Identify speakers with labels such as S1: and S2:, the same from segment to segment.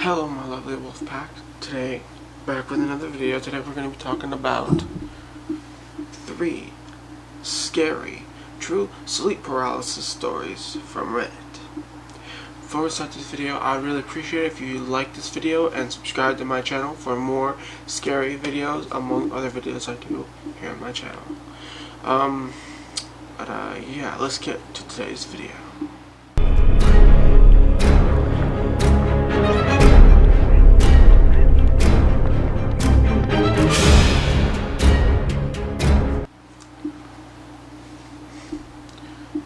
S1: Hello my lovely wolf pack. Today, back with another video. Today we're going to be talking about 3 scary true sleep paralysis stories from Reddit. Before we start this video, I'd really appreciate it if you like this video and subscribe to my channel for more scary videos among other videos I do here on my channel. Yeah, let's get to today's video.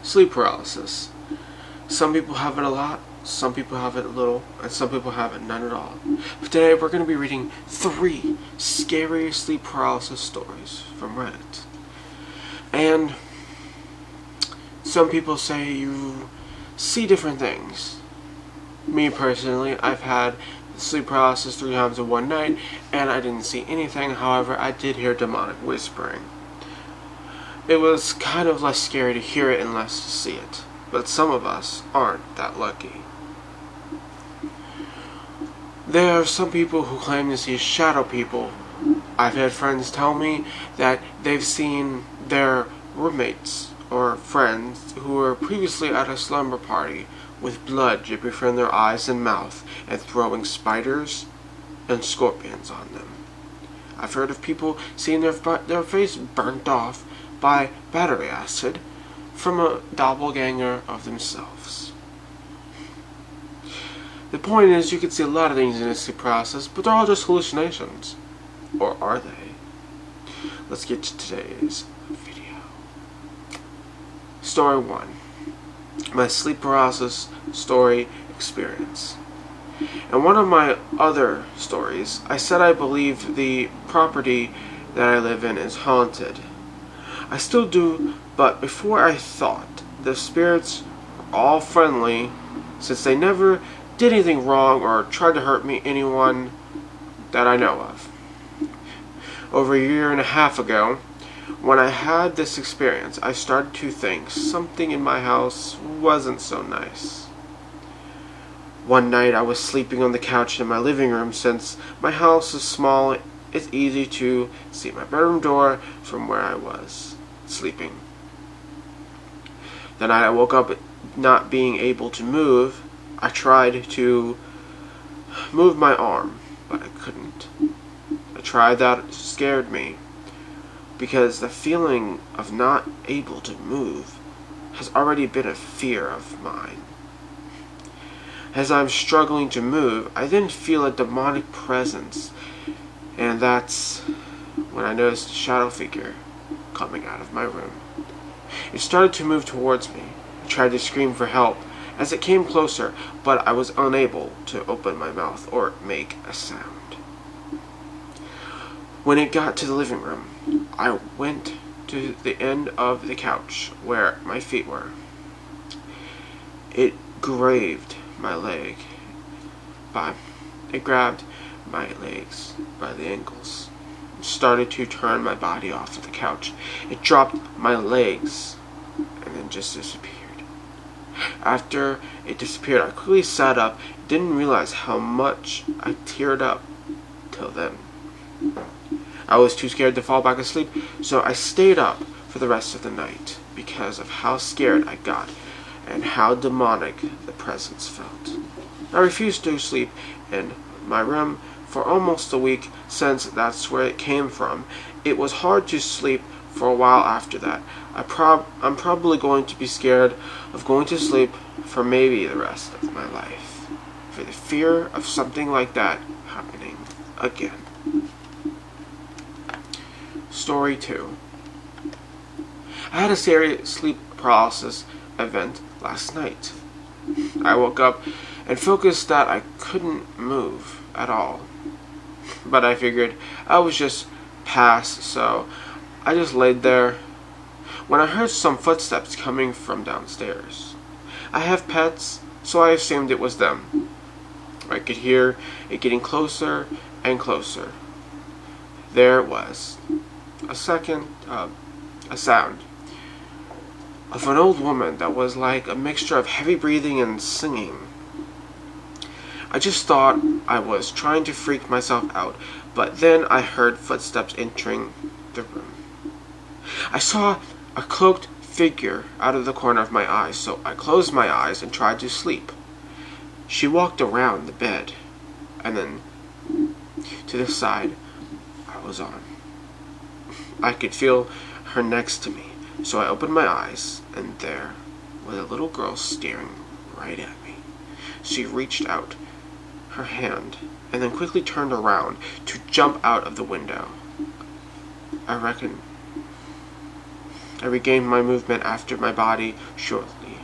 S1: Sleep paralysis. Some people have it a lot, some people have it a little, and some people have it none at all. But today we're going to be reading 3 scary sleep paralysis stories from Reddit. And some people say you see different things. Me personally, I've had sleep paralysis 3 times in one night, and I didn't see anything. However, I did hear demonic whispering. It was kind of less scary to hear it and less to see it, but some of us aren't that lucky. There are some people who claim to see shadow people. I've had friends tell me that they've seen their roommates or friends who were previously at a slumber party with blood dripping from their eyes and mouth and throwing spiders and scorpions on them. I've heard of people seeing their face burnt off by battery acid from a doppelganger of themselves. The point is, you can see a lot of things in this sleep process, but they're all just hallucinations. Or are they? Let's get to today's video. Story 1. My sleep paralysis story experience. In one of my other stories, I said I believe the property that I live in is haunted. I still do, but before I thought the spirits were all friendly, since they never did anything wrong or tried to hurt anyone that I know of. Over a year and a half ago, when I had this experience, I started to think something in my house wasn't so nice. One night I was sleeping on the couch in my living room. Since my house is small, it's easy to see my bedroom door from where I was sleeping. The night I woke up not being able to move, I tried to move my arm, but I couldn't. I tried that. It scared me, because the feeling of not able to move has already been a fear of mine. As I'm struggling to move, I then feel a demonic presence, and that's when I noticed a shadow figure coming out of my room. It started to move towards me. I tried to scream for help as it came closer, but I was unable to open my mouth or make a sound. When it got to the living room, I went to the end of the couch where my feet were. It grabbed my legs by the ankles. Started to turn my body off of the couch. It dropped my legs and then just disappeared. After it disappeared, I quickly sat up. Didn't realize how much I teared up till then. I was too scared to fall back asleep, so I stayed up for the rest of the night because of how scared I got and how demonic the presence felt. I refused to sleep in my room for almost a week, since that's where it came from. It was hard to sleep for a while after that. I'm probably going to be scared of going to sleep for maybe the rest of my life, for the fear of something like that happening again. Story 2. I had a serious sleep paralysis event last night. I woke up and focused that I couldn't move at all. But I figured I was just past, so I just laid there when I heard some footsteps coming from downstairs. I have pets, so I assumed it was them. I could hear it getting closer and closer. There it was. A sound of an old woman that was like a mixture of heavy breathing and singing. I just thought I was trying to freak myself out, but then I heard footsteps entering the room. I saw a cloaked figure out of the corner of my eye, so I closed my eyes and tried to sleep. She walked around the bed, and then to the side I was on. I could feel her next to me, so I opened my eyes, and there was a little girl staring right at me. She reached out her hand, and then quickly turned around to jump out of the window. I reckon I regained my movement after my body shortly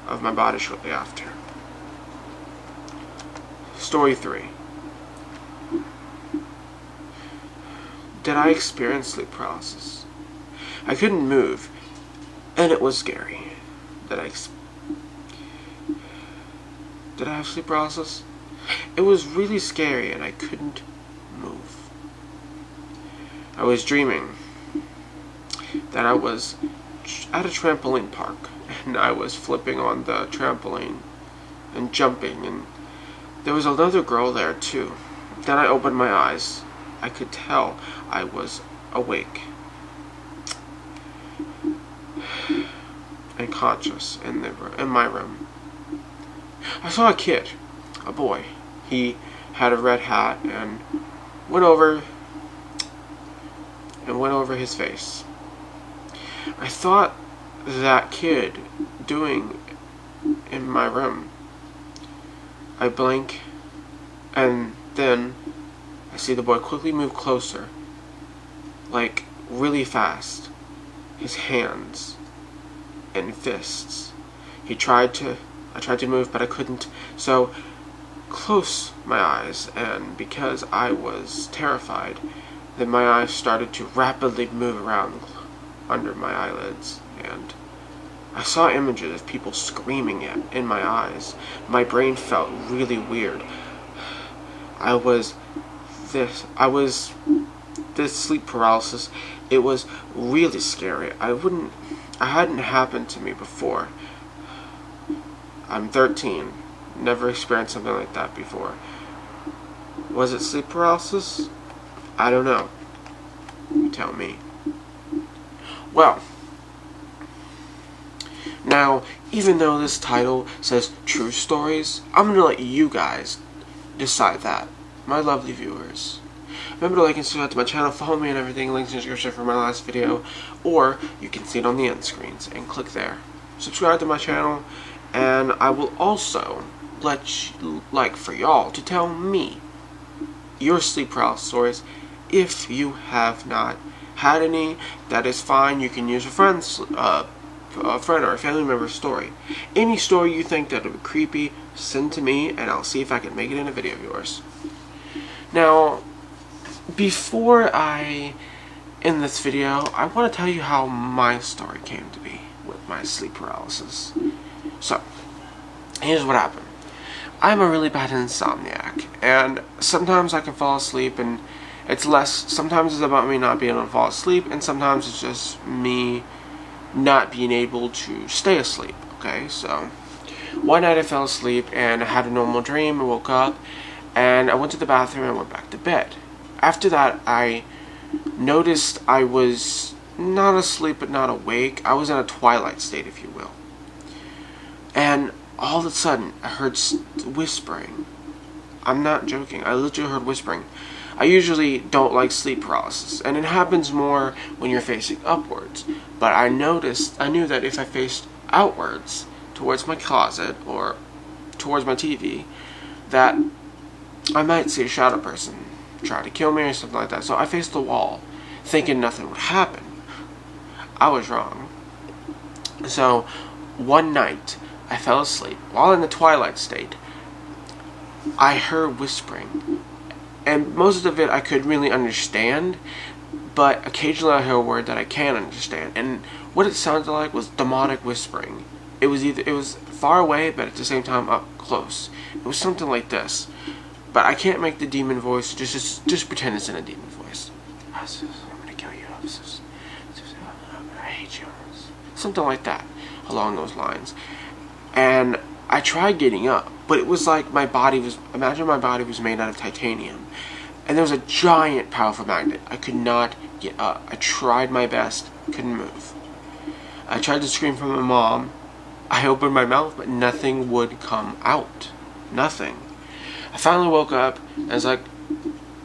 S1: after. Story 3. Did I experience sleep paralysis? I couldn't move, and it was scary. Did I have sleep paralysis? It was really scary, and I couldn't move. I was dreaming that I was at a trampoline park, and I was flipping on the trampoline and jumping, and there was another girl there too. Then I opened my eyes. I could tell I was awake and conscious in my room. I saw a kid, a boy. He had a red hat and went over his face. I thought that kid doing in my room. I blink, and then I see the boy quickly move closer, like really fast. His hands and fists. I tried to move, but I couldn't. So close my eyes, and because I was terrified, then my eyes started to rapidly move around under my eyelids, and I saw images of people screaming in my eyes. My brain felt really weird. I was this sleep paralysis. It was really scary. It hadn't happened to me before. I'm 13. Never experienced something like that before. Was it sleep paralysis? I don't know. You tell me. Well, now, even though this title says true stories, I'm going to let you guys decide that. My lovely viewers. Remember to like and subscribe to my channel, follow me and everything, links in the description for my last video, or you can see it on the end screens and click there. Subscribe to my channel, and I will also like for y'all to tell me your sleep paralysis stories. If you have not had any, that is fine. You can use a friend or a family member's story. Any story you think that would be creepy, send to me, and I'll see if I can make it in a video of yours. Now, before I end this video, I want to tell you how my story came to be with my sleep paralysis. So, here's what happened. I'm a really bad insomniac, and sometimes I can fall asleep, and sometimes it's about me not being able to fall asleep, and sometimes it's just me not being able to stay asleep, okay? So, one night I fell asleep, and I had a normal dream, I woke up, and I went to the bathroom and went back to bed. After that, I noticed I was not asleep but not awake. I was in a twilight state, if you will. And all of a sudden, I heard whispering. I'm not joking. I literally heard whispering. I usually don't like sleep paralysis, and it happens more when you're facing upwards. But I knew that if I faced outwards, towards my closet, or towards my TV, that I might see a shadow person try to kill me or something like that. So I faced the wall, thinking nothing would happen. I was wrong. So, one night, I fell asleep. While in the twilight state, I heard whispering. And most of it I could really understand, but occasionally I hear a word that I can't understand. And what it sounded like was demonic whispering. It was far away, but at the same time up close. It was something like this. But I can't make the demon voice. Just pretend it's in a demon voice. I'm gonna kill you. I hate you. Something like that, along those lines. And I tried getting up, but it was like imagine my body was made out of titanium. And there was a giant powerful magnet. I could not get up. I tried my best, couldn't move. I tried to scream for my mom. I opened my mouth, but nothing would come out. Nothing. I finally woke up, and I was like,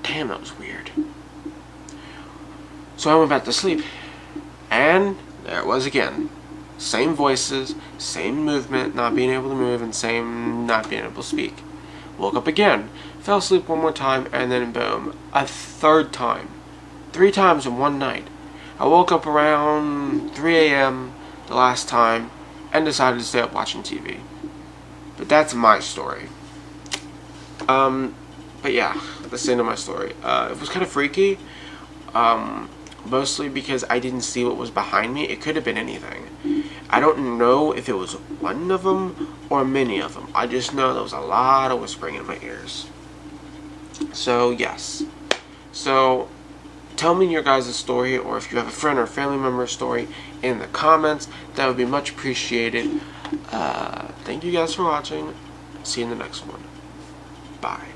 S1: damn, that was weird. So I went back to sleep. And there it was again. Same voices, same movement, not being able to move, and same not being able to speak. Woke up again, fell asleep one more time, and then boom, a third time. 3 times in one night. I woke up around 3 a.m. the last time, and decided to stay up watching TV. But that's my story. But yeah, that's the end of my story. It was kind of freaky. Mostly because I didn't see what was behind me. It could have been anything. I don't know if it was one of them or many of them. I just know there was a lot of whispering in my ears. So, yes. So, tell me your guys' story, or if you have a friend or family member story in the comments. That would be much appreciated. Thank you guys for watching. See you in the next one. Bye.